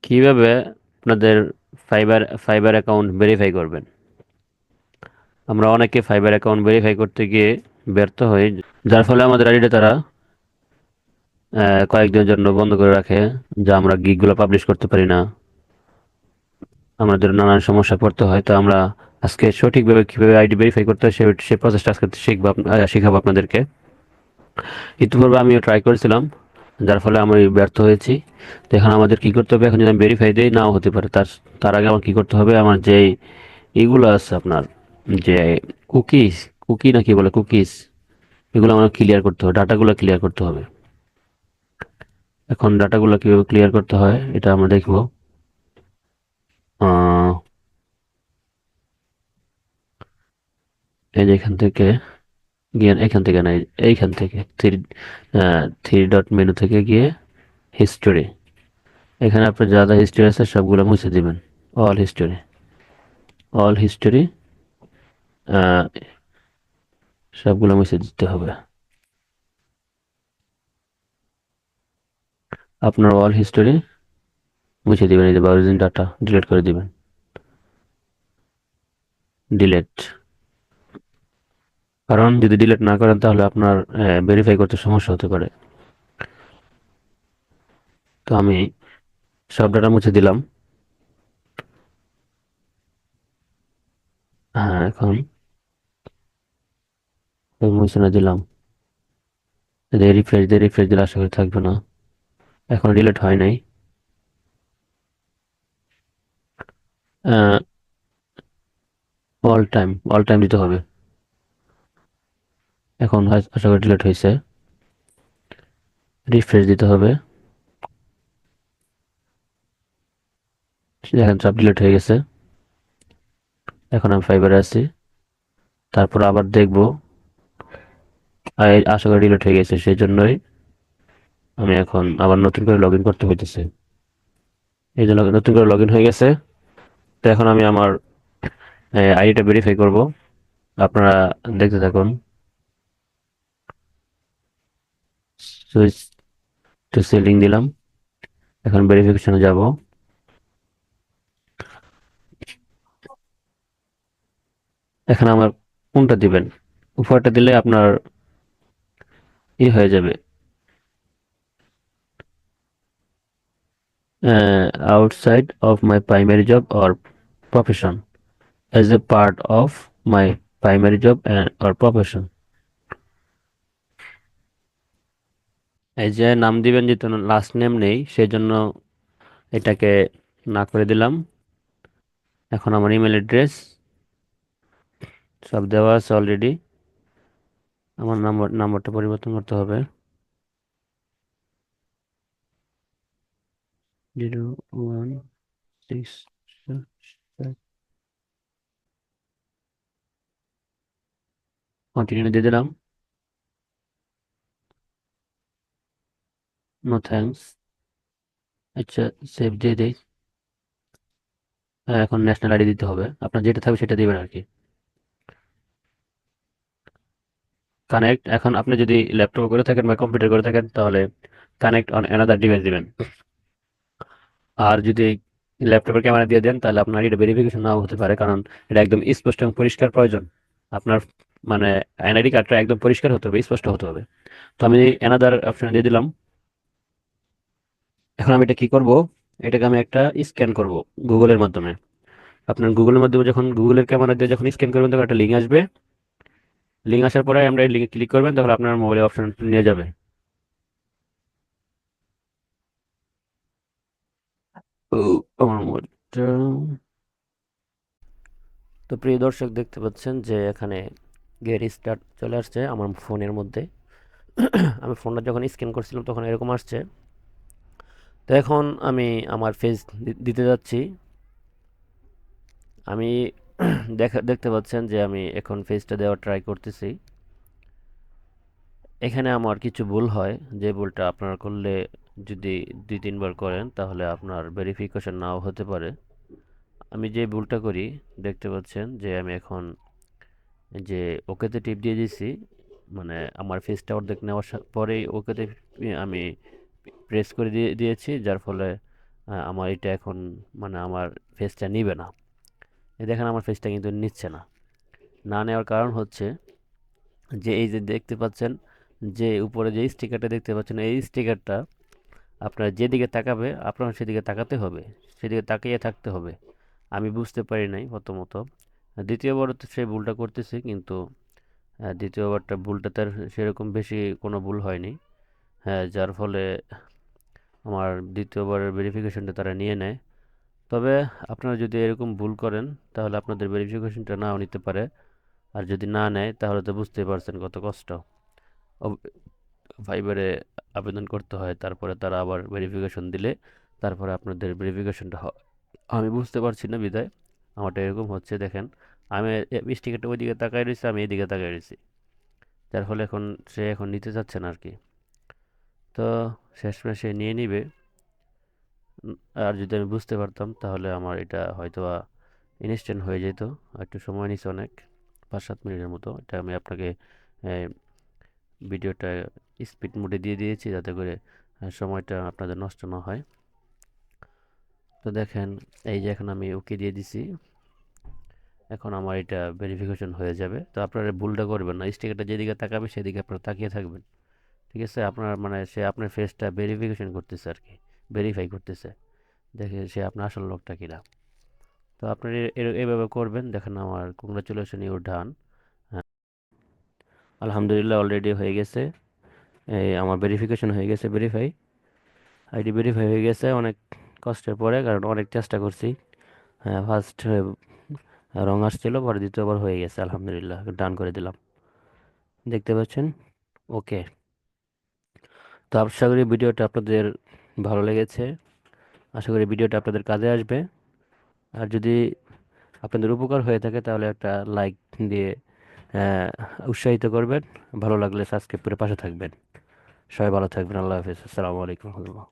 কিভাবে আপনাদের fibre fibre account verify করবেন? আমরা অনেকে ফাইবার অ্যাকাউন্ট ভেরিফাই করতে গিয়ে ব্যর্থ হই, যার ফলে আমাদের আইডিটা তারা কয়েকদিনের জন্য বন্ধ করে রাখে, যা আমরা গিগগুলো পাবলিশ করতে পারি না, আমাদের নানান সমস্যা পড়তে হয়। তো আমরা আজকে সঠিকভাবে কিভাবে আইডি ভেরিফাই করতে হয় সেই প্রসেসটা আজকে শিখাবো আপনাদেরকে। ইতিপূর্বে আমিও ট্রাই করেছিলাম, যার ফলে আমি ব্যর্থ হয়েছি। তো এখন আমাদের কি করতে হবে? এখন যদি আমি ভেরিফাই দিই, নাও হতে পারে। তার আগে আমার কি করতে হবে? আমার যে এইগুলো আছে আপনার, যে কুকিজ, কুকি না কি বলে, কুকিজ, এগুলো আমার ক্লিয়ার করতে হবে, ডাটাগুলো ক্লিয়ার করতে হবে। এখন ডাটাগুলো কিভাবে ক্লিয়ার করতে হয় এটা আমরা দেখবো। আহ, এই যে এখান থেকে গিয়ে, এখান থেকে না, এইখান থেকে থ্রি ডট মেনু থেকে গিয়ে হিস্টোরি, এখানে আপনার যা যা হিস্টোরি আছে সবগুলো মুছে দিবেন। অল হিস্টোরি, অল হিস্টোরি, সবগুলো মুছে দিতে হবে। আপনার অল হিস্টোরি মুছে দিবেন, এই যে ব্রাউজিং ডাটা ডিলিট করে দিবেন। ডিলেট, কারণ যদি ডিলিট না করেন তাহলে আপনার ভেরিফাই করতে সমস্যা হতে পারে। তো আমি সব ডাটা মুছে দিলাম। হ্যাঁ, এখন মুছে না দিলাম, রিফ্রেশ দিলে আশা করি থাকবে না। এখন ডিলিট হয় নাই। অল টাইম দিতে হবে। এখন আশা করি ডিলিট হয়েছে। রিফ্রেশ দিতে হবে। দেখেন সব ডিলিট হয়ে গেছে। এখন আমি ফাইবারে আছি, তারপর আবার দেখবো। আশা করি ডিলিট হয়ে গেছে, সেই জন্যই আমি এখন আবার নতুন করে লগ ইন করতে হইতেছে। এই যে নতুন করে লগ ইন হয়ে গেছে। তো এখন আমি আমার আইডিটা ভেরিফাই করব। আপনারা দেখতে থাকুন। সুইচ টু সেলিং দিলাম। এখন ভেরিফিকেশনে যাব। এখানে আমার কোনটা দিবেন? উপরটা দিলে আপনার হয়ে যাবে, outside of my primary job or profession, as a part of my primary job or profession. এই যে নাম দিবেন, যেহেতু লাস্ট নেম নেই সেজন্য এটাকে না করে দিলাম। এখন আমার ইমেল অ্যাড্রেস সব দেওয়া আছে অলরেডি। আমার নাম্বারটা পরিবর্তন করতে হবে। 0166। কন্টিনিউ দিয়ে দিলাম। No thanks. আচ্ছা, সেভ দিয়ে দিই। এখন ন্যাশনাল আইডি দিতে হবে, আপনার যেটা থাকবে সেটা দিবেন আর কি। কানেক্ট, এখন আপনি যদি ল্যাপটপ করে থাকেন বা কম্পিউটার করে থাকেন তাহলে কানেক্ট অন অ্যানাদার ডিভাইস দিবেন। আর যদি ল্যাপটপের ক্যামেরা দিয়ে দেন তাহলে আপনার এটা ভেরিফিকেশন নাও হতে পারে, কারণ এটা একদম স্পষ্ট এবং পরিষ্কার প্রয়োজন। আপনার মানে এনআইডি কার্ডটা একদম পরিষ্কার হতে হবে, স্পষ্ট হতে হবে। তো আমি অ্যানাদার অপশন দিয়ে দিলাম। এখন আমি এটা কি করব? এটাকে আমি একটা স্ক্যান করব গুগলের মাধ্যমে। আপনার গুগলের মাধ্যমে যখন গুগলের ক্যামেরা দিয়ে যখন স্ক্যান করবেন তখন একটা লিঙ্ক আসবে। লিঙ্ক আসার পরে আমরা এই লিঙ্কে ক্লিক করবেন, তখন আপনার মোবাইলে অপশন নিয়ে যাবে। ও, আমার মোবাইলটা। তো প্রিয় দর্শক, দেখতে পাচ্ছেন যে এখানে গেট স্টার্ট চলে আসছে আমার ফোনের মধ্যে। আমি ফোনটা যখন স্ক্যান করছিলাম তখন এরকম আসছে। তো এখন আমি আমার ফেস দিতে যাচ্ছি। আমি দেখতে পাচ্ছেন যে আমি এখন ফেসটা দেওয়ার ট্রাই করতেছি। এখানে আমার কিছু ভুল হয়, যে ভুলটা আপনারা করলে যদি 2-3 বার করেন তাহলে আপনার ভেরিফিকেশন নাও হতে পারে। আমি যে ভুলটা করি, দেখতে পাচ্ছেন যে আমি এখন যে ওকেতে টিপ দিয়ে দিছি, মানে আমার ফেসটা অর্ধেক নেওয়ার পরেই ওকেতে আমি প্রেস করে দিয়েছি, যার ফলে আমার এটা এখন মানে আমার ফেসটা নিবে না। এই দেখেন আমার ফেসটা কিন্তু নিচ্ছে না। না নেওয়ার কারণ হচ্ছে যে এই যে দেখতে পাচ্ছেন যে উপরে যে স্টিকারটা দেখতে পাচ্ছেন, এই স্টিকারটা আপনার যেদিকে তাকাবে আপনার সেদিকে তাকাতে হবে, সেদিকে তাকিয়ে থাকতে হবে। আমি বুঝতে পারি নাই প্রথমত। দ্বিতীয়বার তো সেই ভুলটা করতেছি, কিন্তু দ্বিতীয়বারটা ভুলটা তার সেরকম বেশি কোনো ভুল হয়নি। হ্যাঁ, যার ফলে আমার দ্বিতীয়বারের ভেরিফিকেশনটা তারা নিয়ে নেয়। তবে আপনারা যদি এরকম ভুল করেন তাহলে আপনাদের ভেরিফিকেশনটা নাও নিতে পারে। আর যদি না নেয় তাহলে তো বুঝতেই পারছেন কত কষ্ট। ফাইবারে আবেদন করতে হয়, তারপরে তারা আবার ভেরিফিকেশন দিলে তারপরে আপনাদের ভেরিফিকেশনটা হয়। আমি বুঝতে পারছি না বিদায় আমারটা এরকম হচ্ছে। দেখেন আমি স্টিকারটা ওইদিকে তাকায় রয়েছি, আমি এদিকে তাকায় রয়েছি, যার ফলে এখন সে এখন নিতে চাচ্ছে না আর কি। তো শেষমেশ সে নিয়ে নিবে। আর যদি আমি বুঝতে পারতাম তাহলে আমার এটা হয়তো ইনস্ট্যান্ট হয়ে যেত। একটু সময় নিচ্ছে অনেক, 5-7 মিনিটের মতো। এটা আমি আপনাকে ভিডিওটা স্পিড মোডে দিয়ে দিয়েছি যাতে করে সময়টা আপনাদের নষ্ট না হয়। তো দেখেন এই যে এখন আমি ওকে দিয়ে দিছি, এখন আমার এটা ভেরিফিকেশন হয়ে যাবে। তো আপনারা ভুলটা করবেন না, স্টিকারটা যেদিকে তাকাবে সেদিকে আপনারা তাকিয়ে থাকবেন। ঠিক আছে, আপনার মানে সে আপনার ফেসটা ভেরিফিকেশন করতেছে আর কি, ভেরিফাই করতেছে, দেখে সে আপনার আসল লোকটা কিনা। তো আপনার এভাবে করবেন। দেখেন আমার কংগ্রাচুলেশন, ইউর ডান। আলহামদুলিল্লাহ অলরেডি হয়ে গেছে। এই আমার ভেরিফিকেশন হয়ে গেছে, আইডি ভেরিফাই হয়ে গেছে অনেক কষ্টের পরে, কারণ অনেক চেষ্টা করছি। হ্যাঁ, ফার্স্ট রং আসছিল, পরে দ্বিতীয়বার হয়ে গেছে। আলহামদুলিল্লাহ ডান করে দিলাম, দেখতে পাচ্ছেন। ওকে। তো আশা করি ভিডিওটা আপনাদের ভালো লেগেছে, আশা করি ভিডিওটা আপনাদের কাজে আসবে। আর যদি আপনাদের উপকার হয়ে থাকে তাহলে একটা লাইক দিয়ে আহ, উৎসাহিত করবেন। ভালো লাগলে সাবস্ক্রাইব করে পাশে থাকবেন। সবাই ভালো থাকবেন। আল্লাহ হাফেজ। আসসালামু আলাইকুম রহমতুল্লাহ।